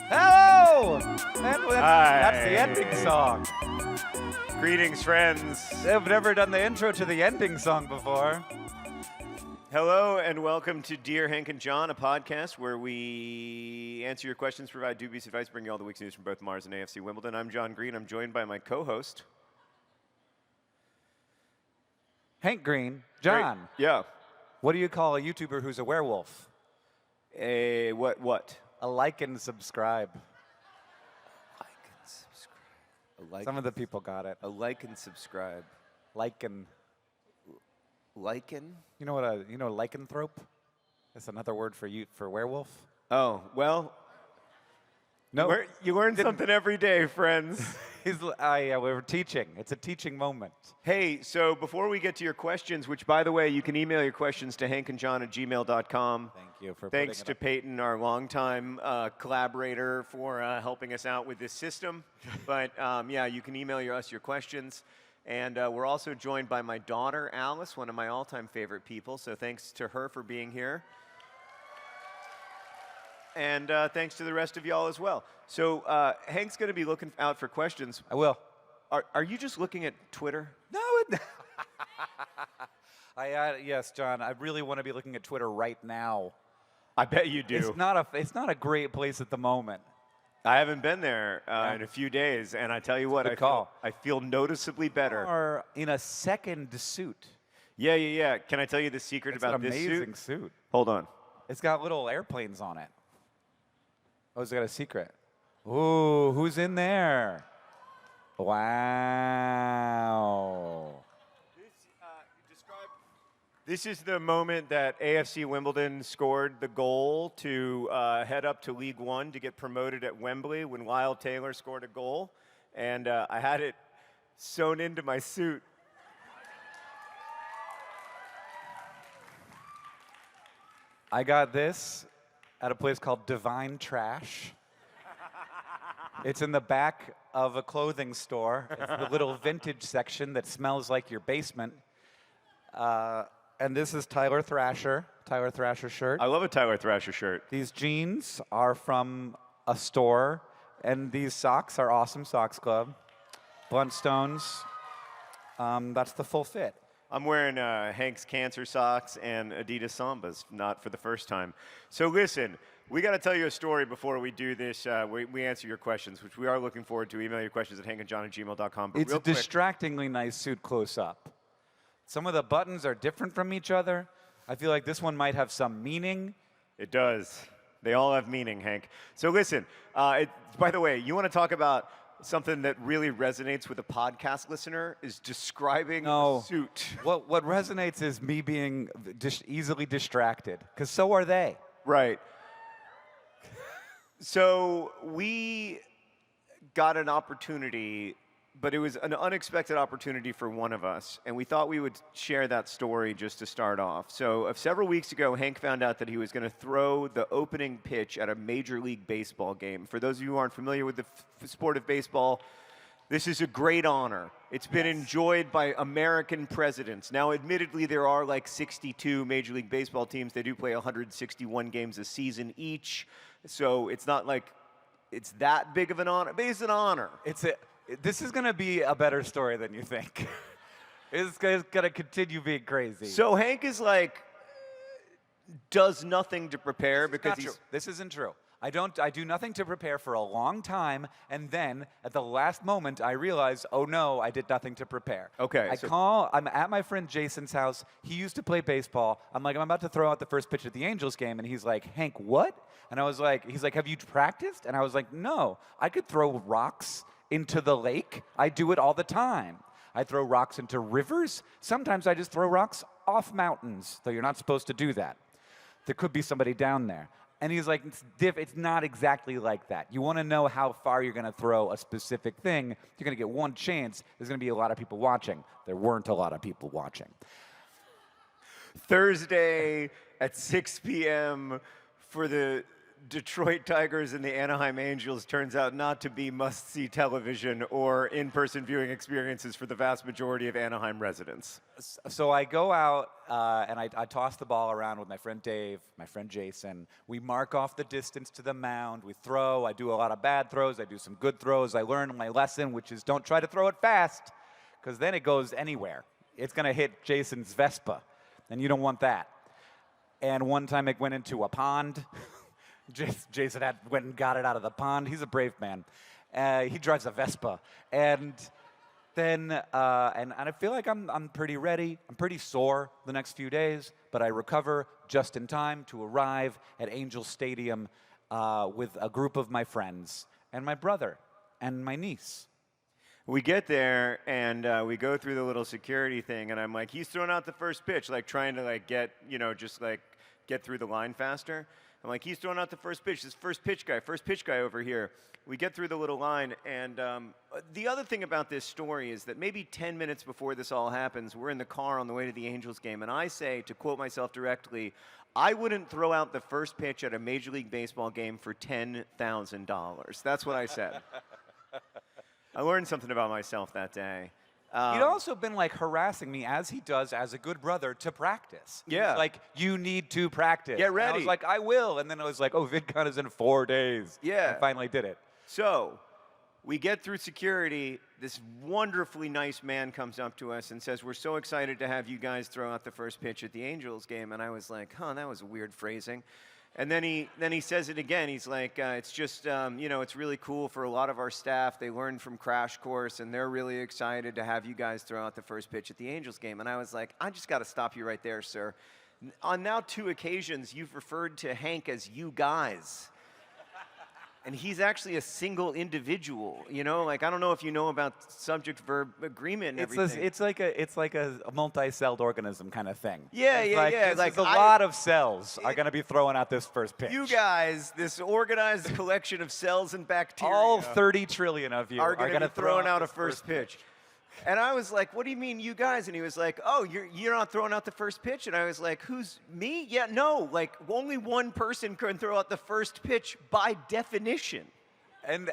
Hello! And that's the ending song. Greetings, friends. I've never done the intro to the ending song before. Hello and welcome to Dear Hank and John, a podcast where we answer your questions, provide dubious advice, bring you all the week's news from both Mars and AFC Wimbledon. I'm John Green. I'm joined by my co-host, Hank Green. John. Great. Yeah. What do you call a YouTuber who's a werewolf? What? A like and subscribe. Like and subscribe. Some of the people got it. A like and subscribe. Like and. Lichen? You know a lycanthrope? That's another word for werewolf. Oh, well. No. You learn something every day, friends. Yeah, we're teaching. It's a teaching moment. Hey, so before we get to your questions, which, by the way, you can email your questions to hankandjohn@gmail.com. Thank you for Thanks putting to it up. Peyton, our longtime collaborator, for helping us out with this system. But, yeah, you can email us your questions. And we're also joined by my daughter, Alice, one of my all-time favorite people. So thanks to her for being here. And thanks to the rest of y'all as well. So Hank's going to be looking out for questions. I will. Are you just looking at Twitter? No. Yes, John. I really want to be looking at Twitter right now. I bet you do. It's not a great place at the moment. I haven't been there in a few days, and I tell you what, I feel noticeably better. You are in a second suit. Yeah. Can I tell you the secret about this suit? It's an amazing suit. Hold on. It's got little airplanes on it. Oh, it's got a secret. Ooh, who's in there? Wow. This is the moment that AFC Wimbledon scored the goal to head up to League One to get promoted at Wembley when Lyle Taylor scored a goal. And I had it sewn into my suit. I got this at a place called Divine Trash. It's in the back of a clothing store. It's the little vintage section that smells like your basement. And this is Tyler Thrasher shirt. I love a Tyler Thrasher shirt. These jeans are from a store, and these socks are Awesome Socks Club. Bluntstones. That's the full fit. I'm wearing Hank's Cancer socks and Adidas Sambas, not for the first time. So listen, we got to tell you a story before we do this. We answer your questions, which we are looking forward to. Email your questions at hankandjohn@gmail.com. It's a distractingly nice suit close up. Some of the buttons are different from each other. I feel like this one might have some meaning. It does. They all have meaning, Hank. So listen, by the way, you want to talk about something that really resonates with a podcast listener is describing a suit. What resonates is me being easily distracted, because so are they. Right. So we got an opportunity, but it was an unexpected opportunity for one of us, and we thought we would share that story just to start off. So several weeks ago, Hank found out that he was going to throw the opening pitch at a Major League Baseball game. For those of you who aren't familiar with the sport of baseball, this is a great honor. It's been enjoyed by American presidents. Now, admittedly, there are like 62 Major League Baseball teams. They do play 161 games a season each, so it's not like it's that big of an honor, but it's an honor. This is going to be a better story than you think. It's going to continue being crazy. So Hank is like, does nothing to prepare because he's... This isn't true. I do nothing to prepare for a long time, and then at the last moment, I realize, oh no, I did nothing to prepare. Okay. I'm at my friend Jason's house. He used to play baseball. I'm about to throw out the first pitch at the Angels game, and he's like, Hank, what? And I was like, he's like, have you practiced? And I was like, no, I could throw rocks into the lake. I do it all the time. I throw rocks into rivers. Sometimes I just throw rocks off mountains, though you're not supposed to do that. There could be somebody down there. And he's like, it's not exactly like that. You want to know how far you're going to throw a specific thing. You're going to get one chance. There's going to be a lot of people watching. There weren't a lot of people watching. Thursday at 6 p.m. for the Detroit Tigers and the Anaheim Angels turns out not to be must-see television or in-person viewing experiences for the vast majority of Anaheim residents. So I go out and I toss the ball around with my friend Dave, my friend Jason. We mark off the distance to the mound. We throw. I do a lot of bad throws. I do some good throws. I learned my lesson, which is don't try to throw it fast, because then it goes anywhere. It's going to hit Jason's Vespa, and you don't want that. And one time it went into a pond. Jason went and got it out of the pond. He's a brave man. He drives a Vespa. And then, and I feel like I'm pretty ready. I'm pretty sore the next few days, but I recover just in time to arrive at Angel Stadium with a group of my friends and my brother and my niece. We get there, and we go through the little security thing, and I'm like, he's throwing out the first pitch, like trying to like get, just like get through the line faster. I'm like, he's throwing out the first pitch. This first pitch guy over here. We get through the little line, and the other thing about this story is that maybe 10 minutes before this all happens, we're in the car on the way to the Angels game, and I say, to quote myself directly, I wouldn't throw out the first pitch at a Major League Baseball game for $10,000. That's what I said. I learned something about myself that day. He'd also been like harassing me, as he does as a good brother, to practice. Yeah. He's like, you need to practice. Get ready. And I was like, I will. And then I was like, oh, VidCon is in 4 days. Yeah. I finally did it. So we get through security. This wonderfully nice man comes up to us and says, we're so excited to have you guys throw out the first pitch at the Angels game. And I was like, that was weird phrasing. And then he says it again. He's like, it's just, it's really cool for a lot of our staff. They learned from Crash Course, and they're really excited to have you guys throw out the first pitch at the Angels game. And I was like, I just got to stop you right there, sir. On now 2 occasions, you've referred to Hank as you guys. And he's actually a single individual, Like, I don't know if you know about subject-verb agreement and everything. It's like a multi-celled organism kind of thing. Yeah. Like a lot of cells are going to be throwing out this first pitch. You guys, this organized collection of cells and bacteria. All 30 trillion of you are going to be throwing out a first pitch. And I was like, what do you mean, you guys? And he was like, oh, you're not throwing out the first pitch? And I was like, who's me? Yeah, no, like only one person can throw out the first pitch by definition. And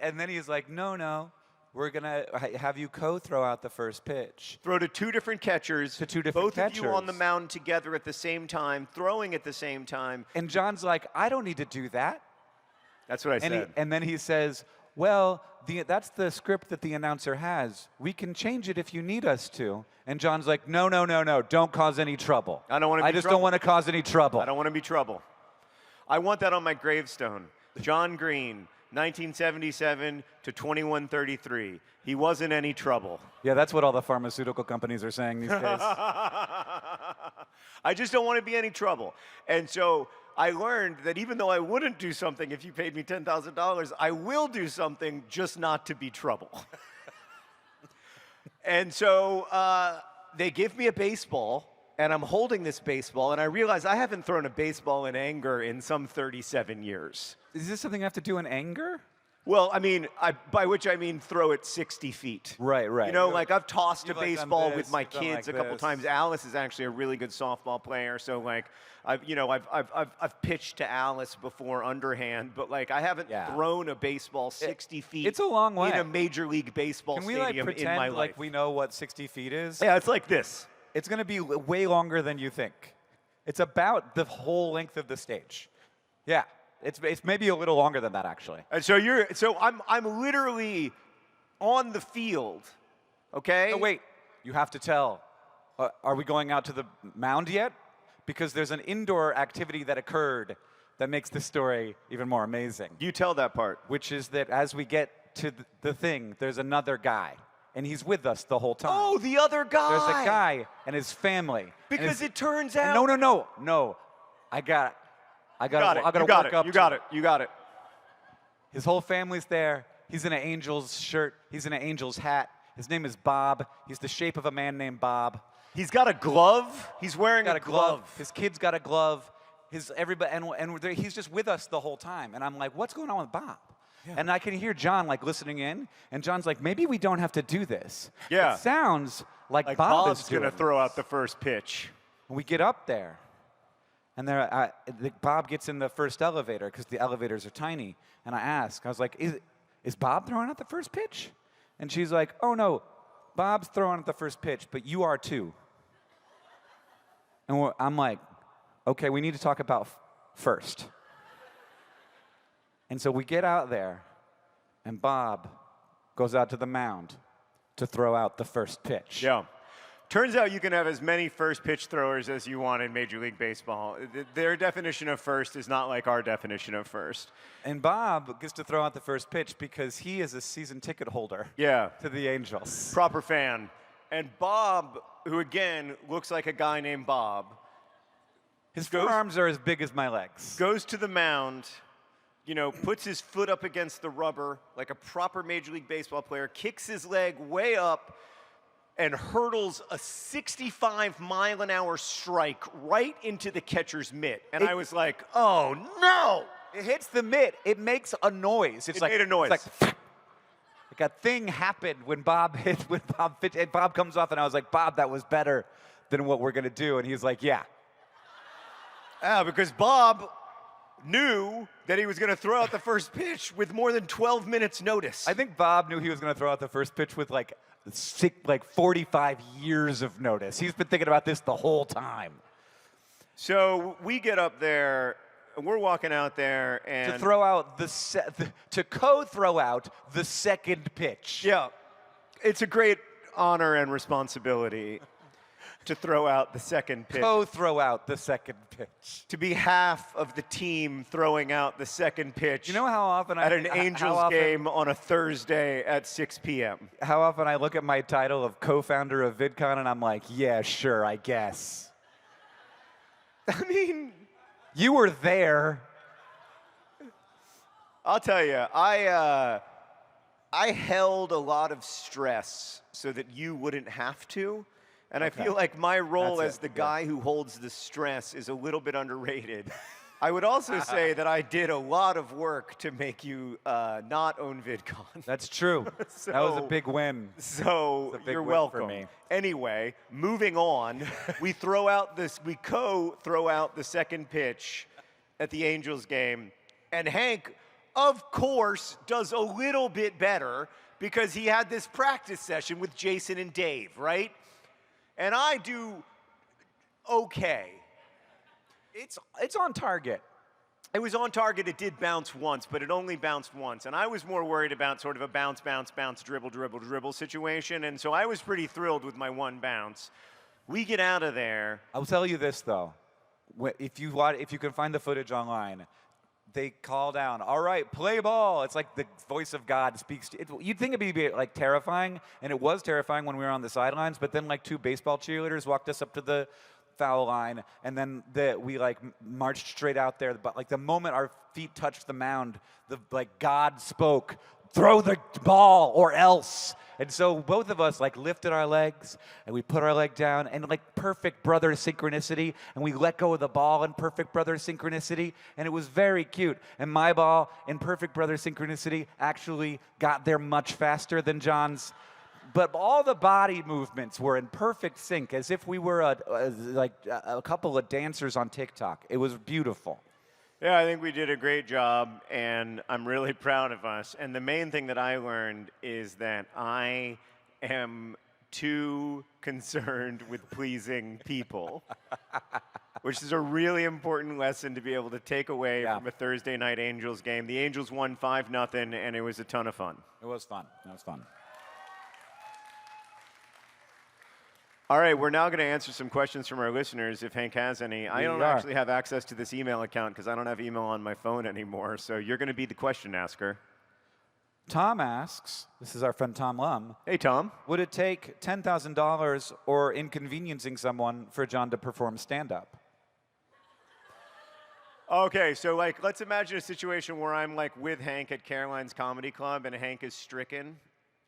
then he's like, no, we're going to have you co-throw out the first pitch. Throw to 2 different catchers. Both of you on the mound together at the same time, throwing at the same time. And John's like, I don't need to do that. That's what I said. And then he says, well, that's the script that the announcer has. We can change it if you need us to. And John's like, no, don't cause any trouble. I don't want to be I just don't want to cause any trouble. I don't want to be trouble. I want that on my gravestone. John Green, 1977 to 2133. He wasn't any trouble. Yeah, that's what all the pharmaceutical companies are saying these days. I just don't want to be any trouble. And so I learned that even though I wouldn't do something if you paid me $10,000, I will do something just not to be trouble. And so they give me a baseball, and I'm holding this baseball, and I realize I haven't thrown a baseball in anger in some 37 years. Is this something I have to do in anger? Well, I mean, by which I mean throw it 60 feet. Right. Like I've tossed a You've, like, baseball done with this, my you've done kids like a couple this. times. Alice is actually a really good softball player, so like I've pitched to Alice before underhand, but like I haven't thrown a baseball 60 feet. It's a long way in a Major League Baseball Can we stadium like in my pretend life. like we know what 60 feet is? Yeah, it's like this. It's going to be way longer than you think. It's about the whole length of the stage. Yeah. It's maybe a little longer than that, actually. And so I'm literally on the field, okay? Oh, wait. You have to tell. Are we going out to the mound yet? Because there's an indoor activity that occurred that makes this story even more amazing. You tell that part. Which is that as we get to the thing, there's another guy. And he's with us the whole time. Oh, the other guy. There's a guy and his family. Because it turns out. No. I got it. I got to work up. You got it. His whole family's there. He's in an Angels shirt. He's in an Angels hat. His name is Bob. He's the shape of a man named Bob. He's got a glove. He's wearing a glove. His kid's got a glove. Everybody, and he's just with us the whole time. And I'm like, what's going on with Bob? Yeah. And I can hear John like listening in, and John's like, maybe we don't have to do this. Yeah. It sounds like Bob Bob's is doing gonna throw out the first pitch. And we get up there, And Bob gets in the first elevator because the elevators are tiny. And I was like, is Bob throwing out the first pitch? And she's like, oh no, Bob's throwing out the first pitch, but you are too. And I'm like, okay, we need to talk about first. And so we get out there, and Bob goes out to the mound to throw out the first pitch. Yeah. Turns out you can have as many first pitch throwers as you want in Major League Baseball. Their definition of first is not like our definition of first. And Bob gets to throw out the first pitch because he is a season ticket holder to the Angels. Proper fan. And Bob, who again looks like a guy named Bob. His forearms are as big as my legs. Goes to the mound, puts his foot up against the rubber like a proper Major League Baseball player, kicks his leg way up, and hurtles a 65-mile-an-hour strike right into the catcher's mitt. And I was like, oh, no! It hits the mitt. It makes a noise. It made a noise. It's like a thing happened when Bob pitched. And Bob comes off, and I was like, Bob, that was better than what we're going to do. And he's like, yeah. Because Bob knew that he was going to throw out the first pitch with more than 12 minutes notice. I think Bob knew he was going to throw out the first pitch with like 45 years of notice. He's been thinking about this the whole time. So we get up there, and we're walking out there, and to throw out to co-throw out the second pitch. Yeah, it's a great honor and responsibility to throw out the second pitch. Co-throw out the second pitch. To be half of the team throwing out the second pitch. You know how often at an Angels game on a Thursday at 6 p.m. How often I look at my title of co-founder of VidCon and I'm like, yeah, sure, I guess. I mean, you were there. I'll tell you, I held a lot of stress so that you wouldn't have to. And I feel like my role as the guy who holds the stress is a little bit underrated. I would also say that I did a lot of work to make you not own VidCon. That's true. That was a big win. So you're welcome. For me. Anyway, moving on, we co-throw out the second pitch at the Angels game. And Hank, of course, does a little bit better because he had this practice session with Jason and Dave, right? And I do okay. It's on target. It was on target. It did bounce once, but it only bounced once. And I was more worried about sort of a bounce, dribble situation. And so I was pretty thrilled with my one bounce. We get out of there. I'll tell you this, though. If you can find the footage online, they call down, all right, play ball. It's like the voice of God speaks to you. You'd think it'd be like terrifying, and it was terrifying when we were on the sidelines, but then like two baseball cheerleaders walked us up to the foul line, and then we like marched straight out there. But like the moment our feet touched the mound, God spoke, throw the ball or else. And so both of us like lifted our legs and we put our leg down and like perfect brother synchronicity, and we let go of the ball in perfect brother synchronicity, and it was very cute. And my ball in perfect brother synchronicity actually got there much faster than John's. But all the body movements were in perfect sync, as if we were a couple of dancers on TikTok. It was beautiful. Yeah, I think we did a great job, and I'm really proud of us. And the main thing that I learned is that I am too concerned with pleasing people, which is a really important lesson to be able to take away from a Thursday night Angels game. The Angels won 5-0, and it was a ton of fun. It was fun. It was fun. All right, we're now going to answer some questions from our listeners, if Hank has any. I don't actually have access to this email account because I don't have email on my phone anymore, so you're going to be the question asker. Tom asks, this is our friend Tom Lum. Hey, Tom. Would it take $10,000 or inconveniencing someone for John to perform stand-up? Okay, so let's imagine a situation where I'm with Hank at Caroline's Comedy Club, and Hank is stricken.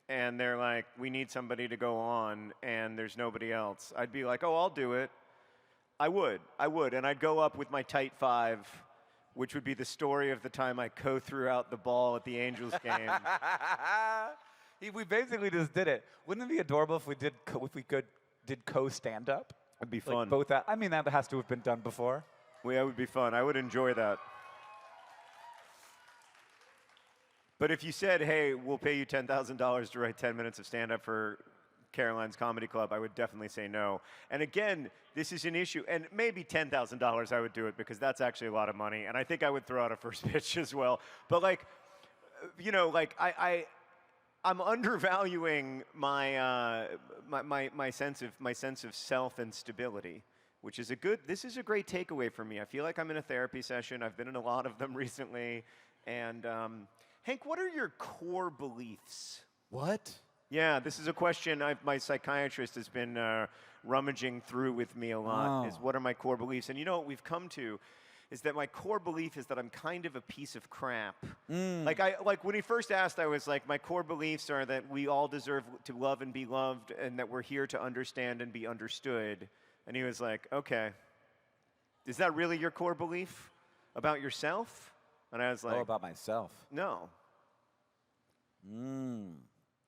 And they're like, we need somebody to go on, and there's nobody else. I'd be like, oh, I'll do it. I would. And I'd go up with my tight five, which would be the story of the time I co-threw out the ball at the Angels game. We basically just did it. Wouldn't it be adorable if we did co-stand-up? It'd be fun. That has to have been done before. Well, that would be fun. I would enjoy that. But if you said, hey, we'll pay you $10,000 to write 10 minutes of stand-up for Caroline's Comedy Club, I would definitely say no. And again, this is an issue. And maybe $10,000 I would do it because that's actually a lot of money. And I think I would throw out a first pitch as well. But like, you know, like I'm undervaluing my my sense of self and stability, which is this is a great takeaway for me. I feel like I'm in a therapy session. I've been in a lot of them recently. And Hank, what are your core beliefs? What? Yeah, this is a question my psychiatrist has been rummaging through with me a lot, is what are my core beliefs? And you know what we've come to is that my core belief is that I'm kind of a piece of crap. Like when he first asked, I was like, my core beliefs are that we all deserve to love and be loved and that we're here to understand and be understood. And he was like, okay, is that really your core belief about yourself? And I was like, about myself. no.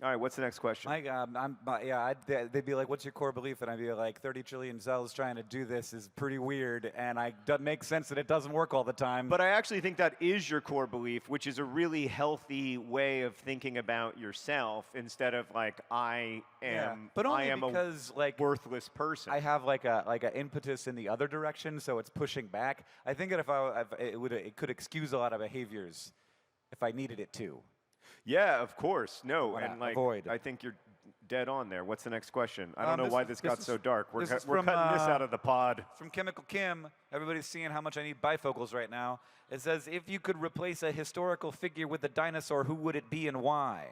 All right, what's the next question? They'd be like, "What's your core belief?" And I'd be like, "30 trillion cells trying to do this is pretty weird, and it makes sense that it doesn't work all the time." But I actually think that is your core belief, which is a really healthy way of thinking about yourself instead of like I am because a worthless person. I have like a impetus in the other direction, so it's pushing back. I think that it could excuse a lot of behaviors if I needed it to. Yeah, of course. No, and I think you're dead on there. What's the next question? I don't know why this got so dark. We're cutting this out of the pod. From Chemical Kim, everybody's seeing how much I need bifocals right now. It says, if you could replace a historical figure with a dinosaur, who would it be and why?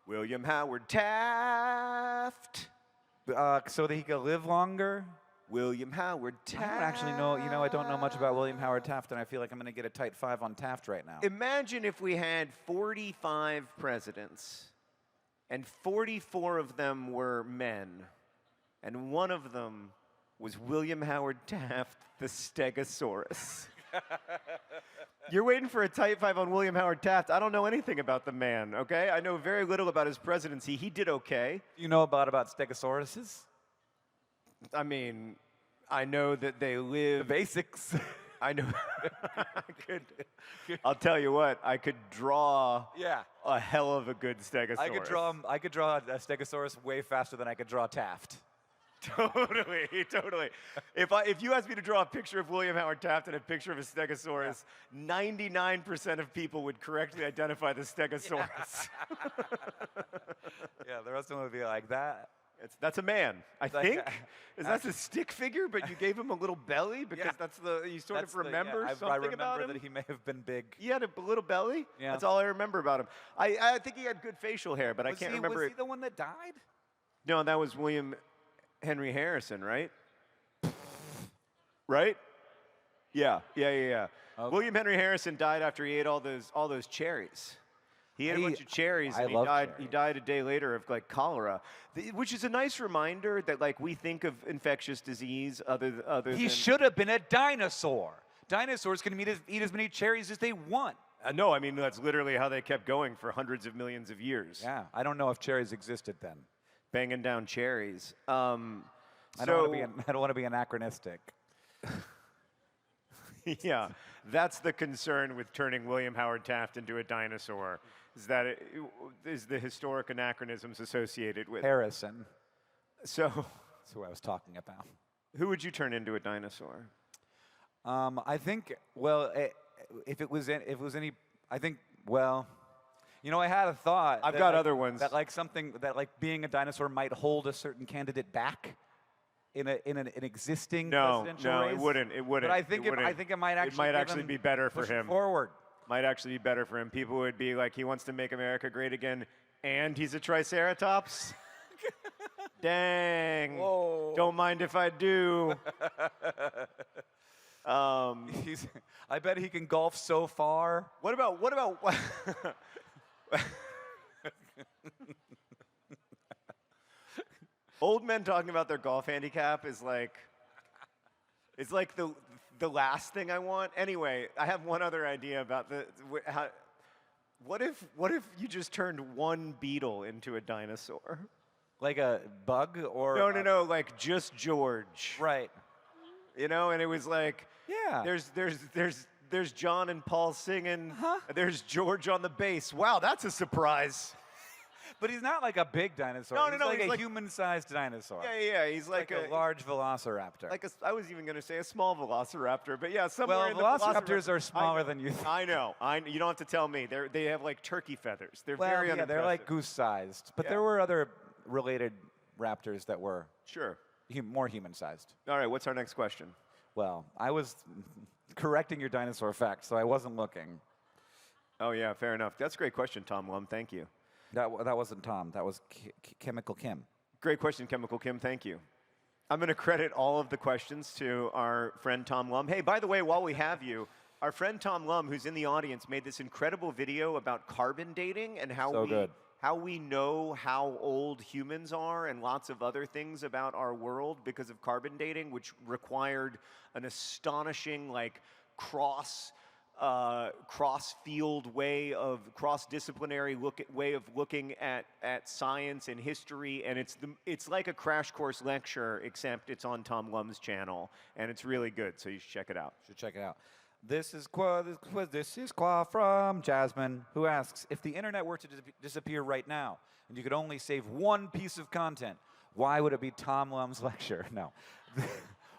William Howard Taft. So that he could live longer? William Howard Taft. I don't actually know. You know, I don't know much about William Howard Taft, and I feel like I'm going to get a tight 5 on Taft right now. Imagine if we had 45 presidents, and 44 of them were men, and one of them was William Howard Taft, the Stegosaurus. You're waiting for a tight 5 on William Howard Taft. I don't know anything about the man, okay? I know very little about his presidency. He did okay. You know about Stegosauruses? I mean, I know that they live... The basics. I know. I'll tell you what, I could draw a hell of a good Stegosaurus. I could draw a Stegosaurus way faster than I could draw Taft. Totally. If you asked me to draw a picture of William Howard Taft and a picture of a Stegosaurus, 99% of people would correctly identify the Stegosaurus. Yeah, the rest of them would be like that. That's a man, I think. That's a stick figure, but you gave him a little belly because you sort of remember something I remember about him. that he may have been big. He had a little belly. Yeah. That's all I remember about him. I think he had good facial hair, but I can't remember. Was he the one that died? No, that was William Henry Harrison, right? Right? Yeah. Okay. William Henry Harrison died after he ate all those cherries. He ate a bunch of cherries, and he died a day later of like cholera, which is a nice reminder that like we think of infectious disease other than... He should have been a dinosaur. Dinosaurs can eat as many cherries as they want. No, I mean that's literally how they kept going for hundreds of millions of years. Yeah, I don't know if cherries existed then. Banging down cherries. I don't want to be anachronistic. Yeah, that's the concern with turning William Howard Taft into a dinosaur. Is the historic anachronisms associated with Harrison. So that's who I was talking about. Who would you turn into a dinosaur? I think, well, if it was any, I think, well, you know, I had a thought. I've got other ones. That like being a dinosaur might hold a certain candidate back in an existing presidential race. It wouldn't. But I think it might actually be better for him. Forward. Might actually be better for him. People would be like, he wants to make America great again, and he's a Triceratops. Dang. Whoa. Don't mind if I do. I bet he can golf so far. What about old men talking about their golf handicap is like, it's like the last thing I want. Anyway, I have one other idea about what if you just turned one beetle into a dinosaur? Like a bug or No, like just George. Right. You know, and it was like Yeah. There's John and Paul singing. Huh? There's George on the bass. Wow, that's a surprise. But he's not like a big dinosaur. No, he's no, like he's a like- human-sized dinosaur. Yeah. He's like a large velociraptor. I was even going to say a small velociraptor, but yeah, somewhere well, in the velociraptors are smaller than you think. I know. You don't have to tell me. They have like turkey feathers. They're Well, very yeah, unimpressive. they're like goose-sized. But Yeah. there were other related raptors that were Sure. more human-sized. All right, what's our next question? Well, I was correcting your dinosaur fact, so I wasn't looking. Oh, yeah, fair enough. That's a great question, Tom Lum. Thank you. That wasn't Tom. That was Chemical Kim. Great question, Chemical Kim. Thank you. I'm going to credit all of the questions to our friend Tom Lum. Hey, by the way, while we have you, our friend Tom Lum, who's in the audience, made this incredible video about carbon dating and how we know how old humans are and lots of other things about our world because of carbon dating, which required an astonishing cross-field way of cross-disciplinary way of looking at science and history, and it's like a crash course lecture, except it's on Tom Lum's channel, and it's really good. So you should check it out. This is Qua from Jasmine, who asks, if the internet were to disappear right now, and you could only save one piece of content, why would it be Tom Lum's lecture? No.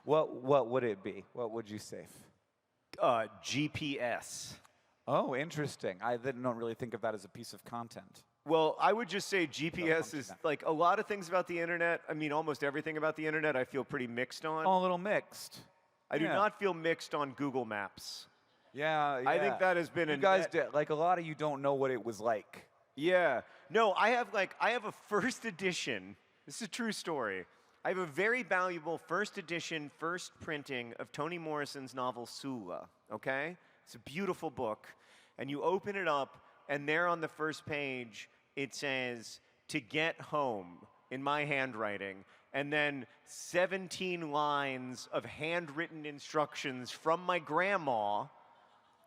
What would it be? What would you save? GPS. Oh, interesting. I don't really think of that as a piece of content. Well, I would just say GPS is like a lot of things about the internet. I mean, almost everything about the internet I feel pretty mixed on. Oh, a little mixed. I do not feel mixed on Google Maps. Yeah. I think that has been you guys did, like a lot of you don't know what it was like. Yeah. No, I have a first edition. This is a true story. I have a very valuable first edition, first printing of Toni Morrison's novel Sula, okay? It's a beautiful book. And you open it up, and there on the first page, it says, "To get home," in my handwriting. And then 17 lines of handwritten instructions from my grandma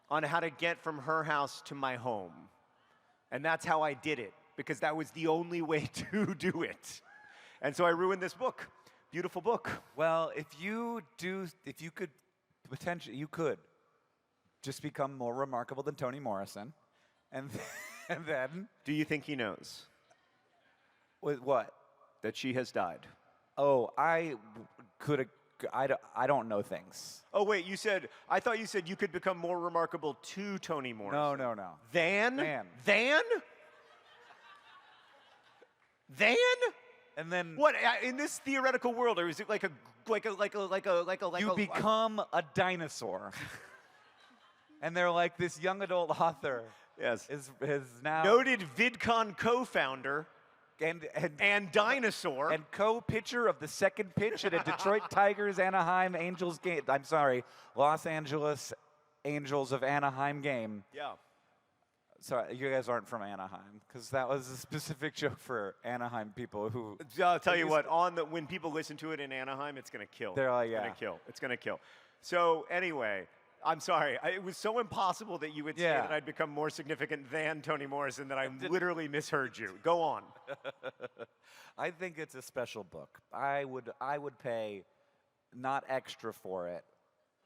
on how to get from her house to my home. And that's how I did it, because that was the only way to do it. And so I ruined this book. Beautiful book. Well, if you could potentially, you could just become more remarkable than Toni Morrison, and then. Do you think he knows? With what? That she has died. Oh, I don't know things. Oh, wait, I thought you said you could become more remarkable to Toni Morrison. No. Than? And then what in this theoretical world, or is it like a you become a dinosaur, and they're like this young adult author. Yes. Is now noted VidCon co-founder and dinosaur and co-pitcher of the second pitch at a Detroit Tigers Anaheim Angels game. I'm sorry, Los Angeles Angels of Anaheim game. Yeah. Sorry, you guys aren't from Anaheim, because that was a specific joke for Anaheim people who. I'll tell you what. When people listen to it in Anaheim, it's gonna kill. They're like, yeah. It's gonna kill. So anyway, I'm sorry. It was so impossible that you would say that I'd become more significant than Toni Morrison that I literally misheard you. Go on. I think it's a special book. I would pay not extra for it,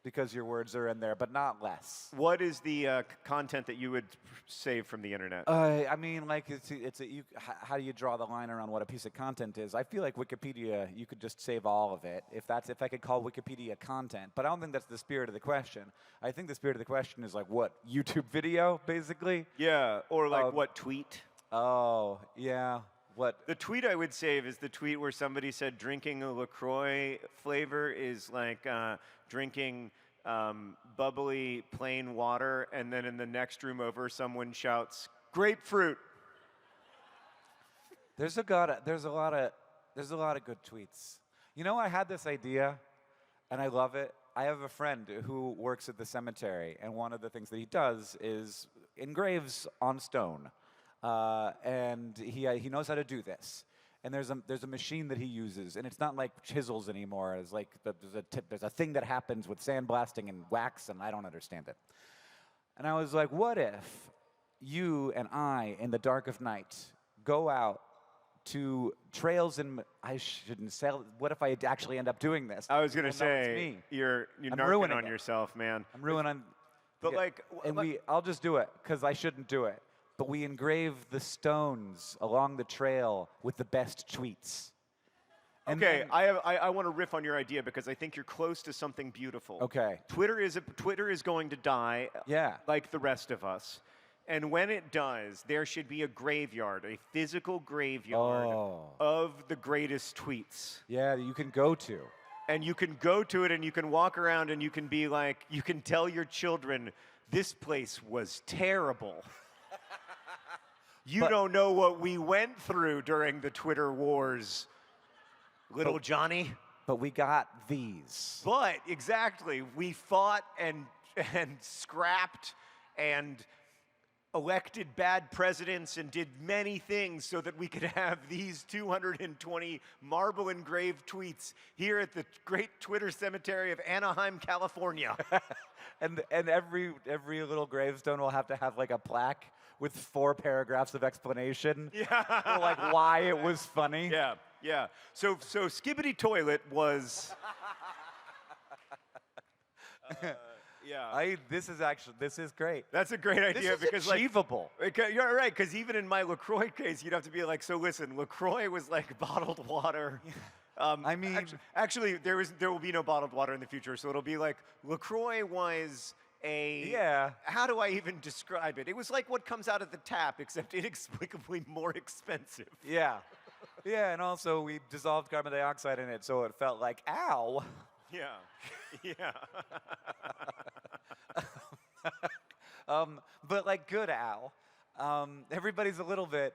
because your words are in there, but not less. What is the content that you would save from the internet? I mean, like, how do you draw the line around what a piece of content is? I feel like Wikipedia, you could just save all of it, if I could call Wikipedia content. But I don't think that's the spirit of the question. I think the spirit of the question is like, what, YouTube video, basically? Yeah, or like what tweet? Oh, yeah. What? The tweet I would save is the tweet where somebody said drinking a LaCroix flavor is like drinking bubbly plain water, and then in the next room over, someone shouts, "Grapefruit." There's a lot of good tweets. You know, I had this idea, and I love it. I have a friend who works at the cemetery, and one of the things that he does is engraves on stone. And he knows how to do this. And there's a machine that he uses, and it's not like chisels anymore. It's like there's a thing that happens with sandblasting and wax, and I don't understand it. And I was like, what if you and I, in the dark of night, go out to trails in. I shouldn't say. What if I actually end up doing this? I was gonna Well, no, it's say me. you're I'm narking ruining on it. yourself, man. I'm ruining. But Yeah. like, And I'll just do it because I shouldn't do it. But we engrave the stones along the trail with the best tweets. And okay, then- I want to riff on your idea because I think you're close to something beautiful. Okay. Twitter is going to die. Yeah. Like the rest of us. And when it does, there should be a graveyard, a physical graveyard of the greatest tweets. Yeah, that you can go to. And you can go to it and you can walk around and you can be like, you can tell your children, this place was terrible. You don't know what we went through during the Twitter wars, little Johnny. But we got these. But exactly, we fought and scrapped and elected bad presidents and did many things so that we could have these 220 marble engraved tweets here at the great Twitter cemetery of Anaheim, California. And every little gravestone will have to have like a plaque with 4 paragraphs of explanation. Yeah. For, like why it was funny. Yeah, yeah. So Skibbity Toilet was. Yeah. This is great. That's a great idea This is because achievable. you're right, because even in my LaCroix case, you'd have to be like, so listen, LaCroix was like bottled water. I mean, actually, there will be no bottled water in the future, so it'll be like LaCroix was a. Yeah. How do I even describe it? It was like what comes out of the tap, except inexplicably more expensive. yeah. Yeah, and also we dissolved carbon dioxide in it, so it felt like, ow. Yeah. Yeah. But like good ow. Everybody's a little bit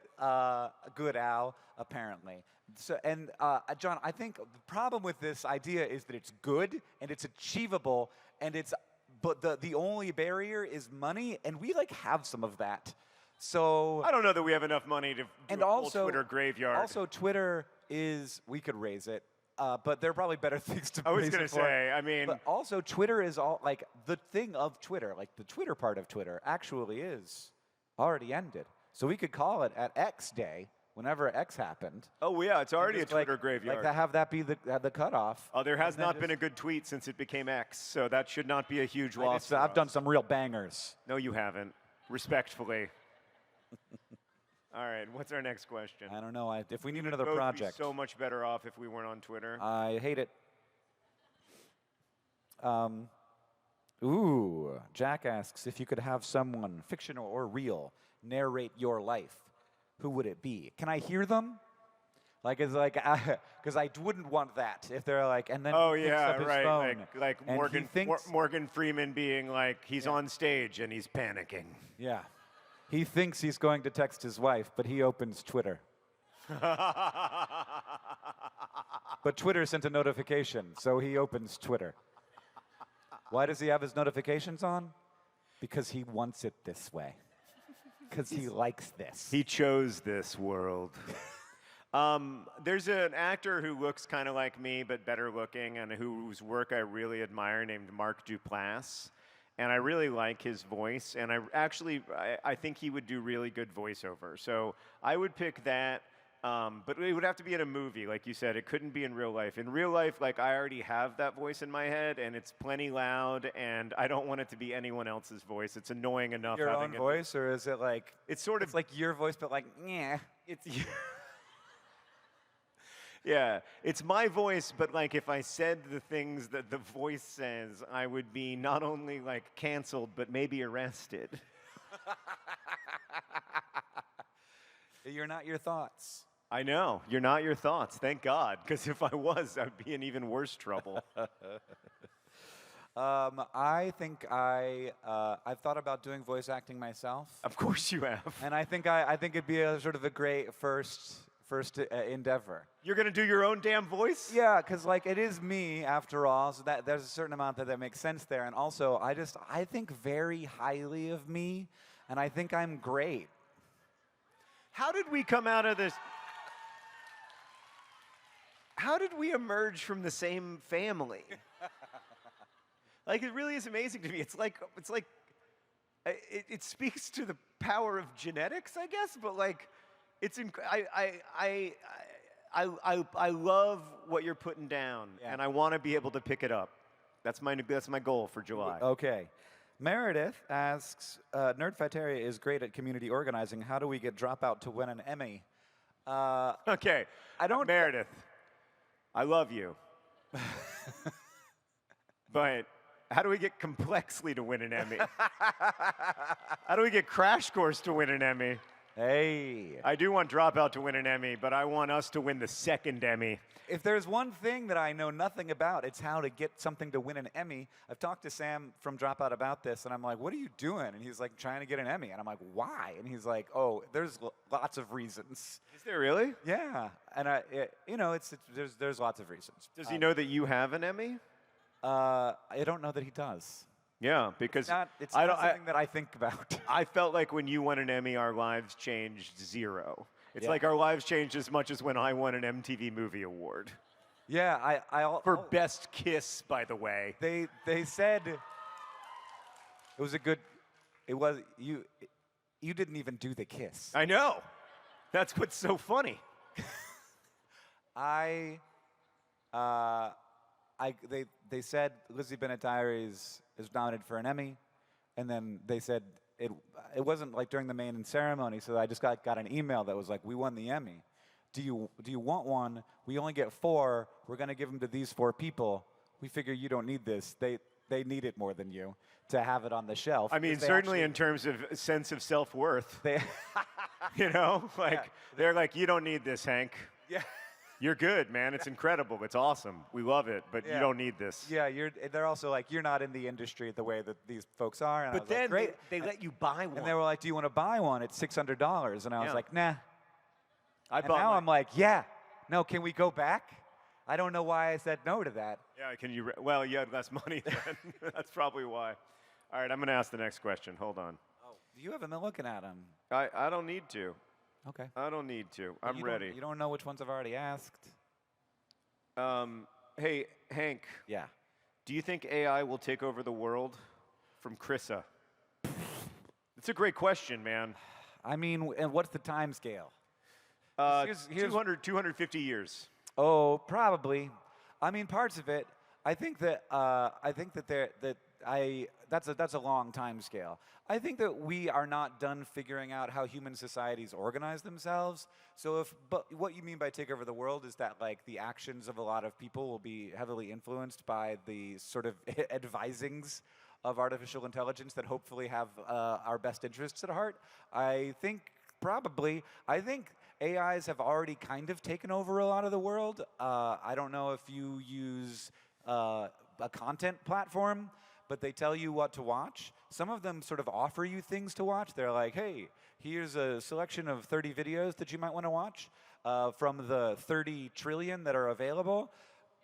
good ow, apparently. So, and John, I think the problem with this idea is that it's good and it's achievable and but the only barrier is money, and we like have some of that. So I don't know that we have enough money to do a full Twitter graveyard. Also, Twitter we could raise it. But there are probably better things to. I was going to say, I mean. But also, Twitter is all like the thing of Twitter, like the Twitter part of Twitter, actually is already ended. So we could call it at X Day, whenever X happened. Oh yeah, it's already a Just Twitter graveyard. Like have that be the cutoff. There has not been a good tweet since it became X, so that should not be a huge loss. for I've us. done some real bangers. No, you haven't. Respectfully. All right, what's our next question? I don't know. If we need another Both be project, so much better off if we weren't on Twitter. I hate it. Ooh, Jack asks if you could have someone, fictional or real, narrate your life, who would it be? Can I hear them? Like, it's like, because I wouldn't want that if they're like, and then Oh he picks yeah, up his right. phone, Like and Morgan he thinks, Morgan Freeman being like he's on stage and he's panicking. yeah, he thinks he's going to text his wife, but he opens Twitter. But Twitter sent a notification, so he opens Twitter. Why does he have his notifications on? Because he wants it this way. Because he likes this. He chose this world. There's an actor who looks kind of like me, but better looking, and whose work I really admire, named Mark Duplass. And I really like his voice, and I think he would do really good voiceover. So I would pick that, but it would have to be in a movie, like you said. It couldn't be in real life. In real life, like I already have that voice in my head, and it's plenty loud, and I don't want it to be anyone else's voice. It's annoying enough. Your having own voice, or is it like It's sort of it's like your voice, but like, yeah. It's yeah, it's my voice, but like if I said the things that the voice says, I would be not only like canceled, but maybe arrested. You're not your thoughts. I know, you're not your thoughts, thank God, because if I was, I'd be in even worse trouble. I think I've thought about doing voice acting myself, Of course you have. and I think it'd be a sort of a great first endeavor. You're gonna do your own damn voice? Yeah, because like it is me after all, so that there's a certain amount that makes sense there, and also I think very highly of me, and I think I'm great. How did we come out of this? How did we emerge from the same family? Like, it really is amazing to me. It speaks to the power of genetics, I guess, but like, It's I love what you're putting down, Yeah. and I want to be able to pick it up. That's my goal for July. Okay. Meredith asks, Nerdfighteria is great at community organizing. How do we get Dropout to win an Emmy? Okay. I don't- Meredith, I love you. But how do we get Complexly to win an Emmy? How do we get Crash Course to win an Emmy? Hey. I do want Dropout to win an Emmy, but I want us to win the second Emmy. If there's one thing that I know nothing about, it's how to get something to win an Emmy. I've talked to Sam from Dropout about this, and I'm like, what are you doing? And he's like, trying to get an Emmy. And I'm like, why? And he's like, oh, there's lots of reasons. Is there really? Yeah. And, there's lots of reasons. Does he know that you have an Emmy? I don't know that he does. Yeah, because It's not something that I think about. I felt like when you won an Emmy, our lives changed zero. It's Yeah. like our lives changed as much as when I won an MTV Movie Award. Yeah, For Best Kiss, by the way. They said it was a good. It was you. You didn't even do the kiss. I know. That's what's so funny. They said Lizzie Bennet Diaries is nominated for an Emmy, and then they said it wasn't like during the main ceremony, so I just got an email that was like, we won the Emmy. Do you want one? We only get 4. We're gonna give them to these 4 people. We figure you don't need this. They need it more than you to have it on the shelf. I mean, certainly in terms of sense of self-worth. They You know? Like, they're like, you don't need this, Hank. yeah. You're good, man. It's incredible. It's awesome. We love it, but you Yeah. don't need this. Yeah, they're also like, you're not in the industry the way that these folks are. And I But was like, then great. they let you buy one. And they were like, do you want to buy one? It's $600. And I was Yeah. like, nah. I And bought now mine. I'm like, yeah. No, can we go back? I don't know why I said no to that. Yeah, can you? Well, you had less money then. That's probably why. All right, I'm going to ask the next question. Hold on. Oh, you haven't been looking at them. I don't need to. Okay. I don't need to. I'm You ready. You don't know which ones I've already asked? Hey, Hank, Yeah. do you think AI will take over the world? From Chrissa. It's a great question, man. I mean, and what's the time scale? Here's- 250 years. Oh, probably. I mean, parts of it. I think that that's a long time scale. I think that we are not done figuring out how human societies organize themselves. So but what you mean by take over the world is that like the actions of a lot of people will be heavily influenced by the sort of advisings of artificial intelligence that hopefully have our best interests at heart. I think probably. I think AIs have already kind of taken over a lot of the world. I don't know if you use a content platform, but they tell you what to watch. Some of them sort of offer you things to watch. They're like, hey, here's a selection of 30 videos that you might want to watch from the 30 trillion that are available.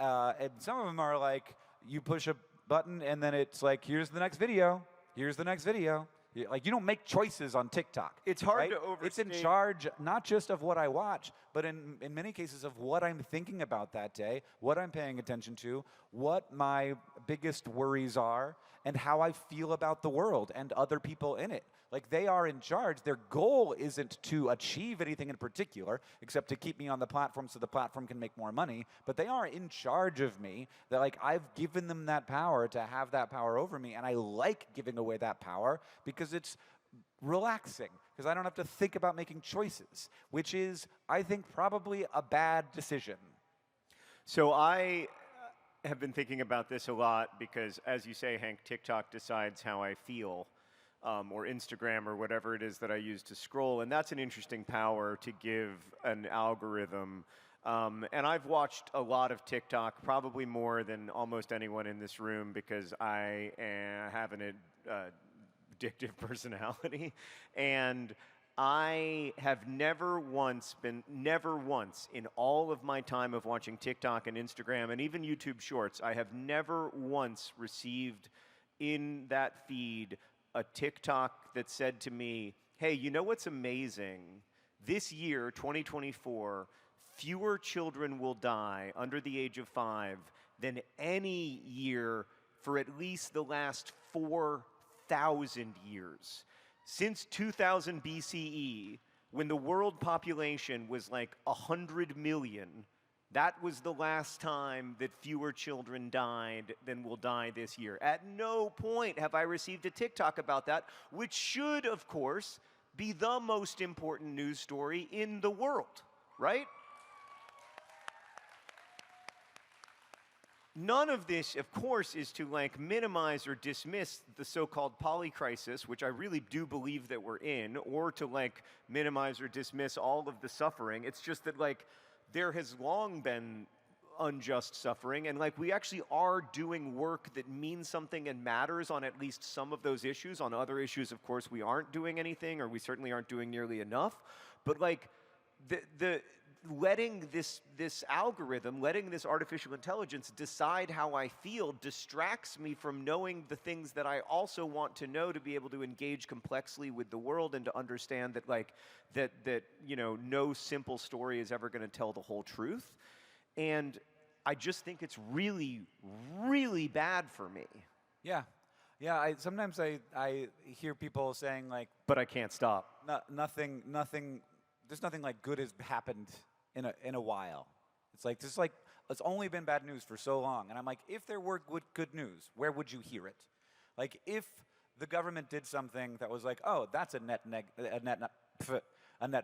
And some of them are like, you push a button and then it's like, here's the next video. Here's the next video. Like, you don't make choices on TikTok. It's hard right? to overstate. It's in charge not just of what I watch, but in many cases of what I'm thinking about that day, what I'm paying attention to, what my biggest worries are, and how I feel about the world and other people in it. Like, they are in charge. Their goal isn't to achieve anything in particular, except to keep me on the platform so the platform can make more money. But they are in charge of me. That, like, I've given them that power to have that power over me, and I like giving away that power because it's relaxing, because I don't have to think about making choices, which is, I think, probably a bad decision. So I have been thinking about this a lot because, as you say, Hank, TikTok decides how I feel, or Instagram, or whatever it is that I use to scroll, and that's an interesting power to give an algorithm. And I've watched a lot of TikTok, probably more than almost anyone in this room, because I have an addictive personality, and I have never once in all of my time of watching TikTok and Instagram and even YouTube Shorts, I have never once received in that feed a TikTok that said to me, hey, you know what's amazing? This year, 2024, fewer children will die under the age of 5 than any year for at least the last 4,000 years. Since 2000 BCE, when the world population was like 100 million, that was the last time that fewer children died than will die this year. At no point have I received a TikTok about that, which should, of course, be the most important news story in the world, right? None of this, of course, is to like minimize or dismiss the so-called polycrisis, which I really do believe that we're in, or to like minimize or dismiss all of the suffering. It's just that like there has long been unjust suffering, and like we actually are doing work that means something and matters on at least some of those issues. On other issues, of course, we aren't doing anything, or we certainly aren't doing nearly enough. But like the letting this algorithm, letting this artificial intelligence decide how I feel distracts me from knowing the things that I also want to know to be able to engage complexly with the world and to understand that like that you know, no simple story is ever going to tell the whole truth. And I just think it's really, really bad for me. Yeah. Yeah, sometimes I hear people saying like, but I can't stop. Nothing, there's nothing like good has happened in a while. It's like it's only been bad news for so long, and I'm like, if there were good news, where would you hear it? Like if the government did something that was like, oh, that's a net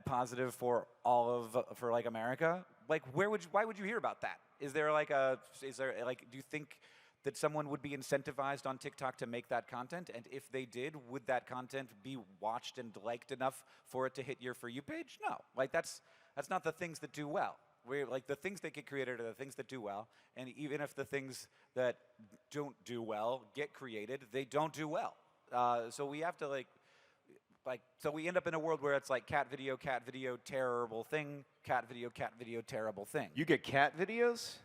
positive for for like America. Like why would you hear about that? Do you think that someone would be incentivized on TikTok to make that content? And if they did, would that content be watched and liked enough for it to hit your For You page? No. Like that's not the things that do well. Like the things that get created are the things that do well. And even if the things that don't do well get created, they don't do well. So we have to so we end up in a world where it's like cat video, terrible thing, cat video, terrible thing. You get cat videos?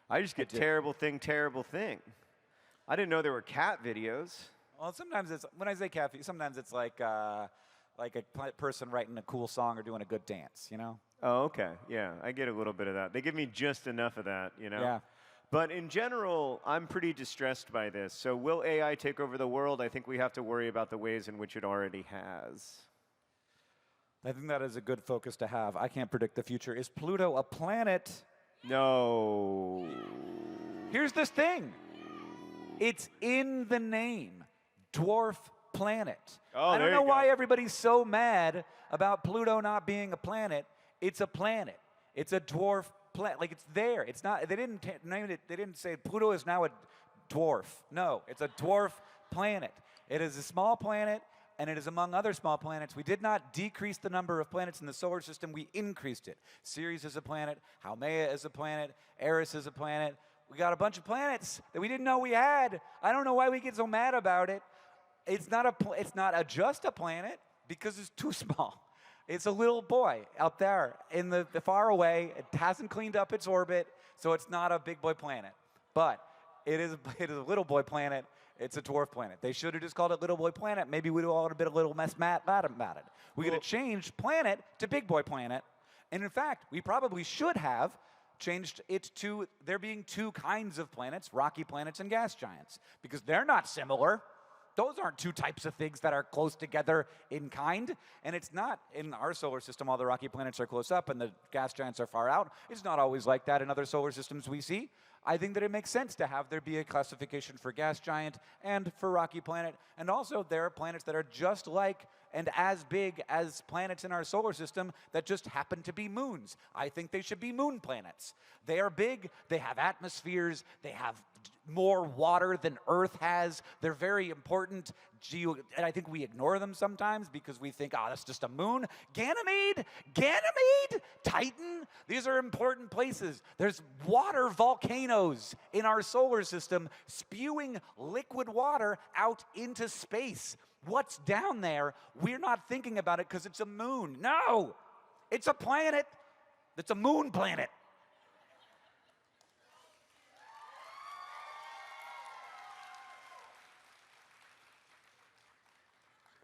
I just get terrible thing. I didn't know there were cat videos. Well, sometimes it's, when I say cat video, sometimes it's like a person writing a cool song or doing a good dance, you know? Oh, okay. Yeah, I get a little bit of that. They give me just enough of that, you know? Yeah. But in general, I'm pretty distressed by this. So will AI take over the world? I think we have to worry about the ways in which it already has. I think that is a good focus to have. I can't predict the future. Is Pluto a planet? No. Here's this thing. It's in the name. Dwarf planet. Oh, I don't know why everybody's so mad about Pluto not being a planet. It's a planet. It's a dwarf planet. Like it's there. It's not. They didn't name it. They didn't say Pluto is now a dwarf. No, it's a dwarf planet. It is a small planet. And it is among other small planets. We did not decrease the number of planets in the solar system, we increased it. Ceres is a planet, Haumea is a planet, Eris is a planet. We got a bunch of planets that we didn't know we had. I don't know why we get so mad about it. It's not just a planet because it's too small. It's a little boy out there in the far away. It hasn't cleaned up its orbit, so it's not a big boy planet. But it is a little boy planet. It's a dwarf planet. They should have just called it Little Boy Planet. Maybe we'd all have been a little mad about it. We're going to change planet to Big Boy Planet. And in fact, we probably should have changed it to there being two kinds of planets, rocky planets and gas giants, because they're not similar. Those aren't two types of things that are close together in kind. And it's not in our solar system, all the rocky planets are close up and the gas giants are far out. It's not always like that in other solar systems we see. I think that it makes sense to have there be a classification for gas giant and for rocky planet. And also there are planets that are just like and as big as planets in our solar system that just happen to be moons. I think they should be moon planets. They are big, they have atmospheres, they have more water than Earth has. They're very important. And I think we ignore them sometimes because we think, oh, that's just a moon. Ganymede, Titan, these are important places. There's water volcanoes in our solar system spewing liquid water out into space. What's down there? We're not thinking about it because it's a moon. No, it's a planet that's a moon planet.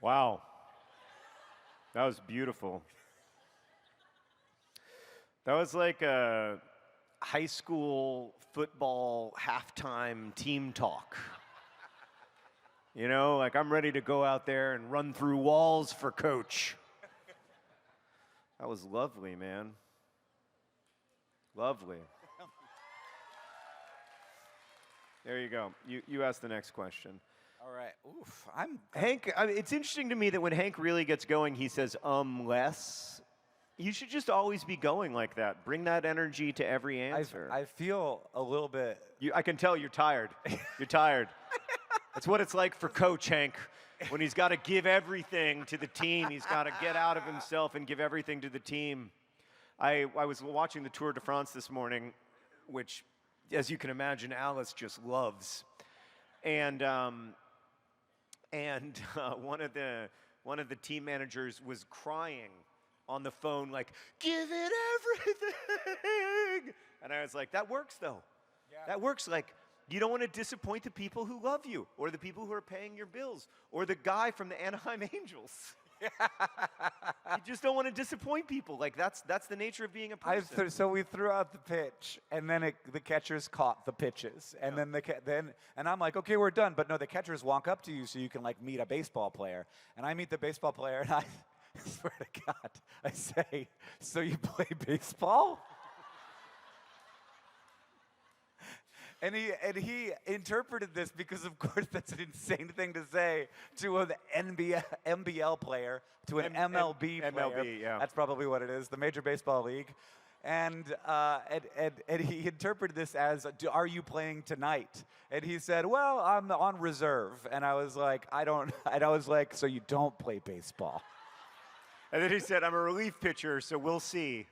Wow. That was beautiful. That was like a high school football halftime team talk. You know, like I'm ready to go out there and run through walls for coach. That was lovely, man. Lovely. There you go. You ask the next question. All right. Oof. Hank, it's interesting to me that when Hank really gets going, he says, less. You should just always be going like that. Bring that energy to every answer. I feel a little bit. I can tell you're tired. You're tired. That's what it's like for Coach Hank. When he's got to give everything to the team, he's got to get out of himself and give everything to the team. I was watching the Tour de France this morning, which, as you can imagine, Alice just loves. And one of the team managers was crying on the phone, like, give it everything. And I was like, that works though. Yeah. That works. Like, you don't want to disappoint the people who love you, or the people who are paying your bills, or the guy from the Anaheim Angels. You just don't want to disappoint people. Like, that's the nature of being a person. So we threw out the pitch, and then the catchers caught the pitches, and then and I'm like, okay, we're done. But no, the catchers walk up to you so you can like meet a baseball player, and I meet the baseball player, and I swear to God, I say, so you play baseball? And he interpreted this because, of course, that's an insane thing to say to an NBL player, to an MLB player. MLB, yeah. That's probably what it is, the Major Baseball League. And he interpreted this as, are you playing tonight? And he said, well, I'm on reserve. And I was like, so you don't play baseball? And then he said, I'm a relief pitcher, so we'll see.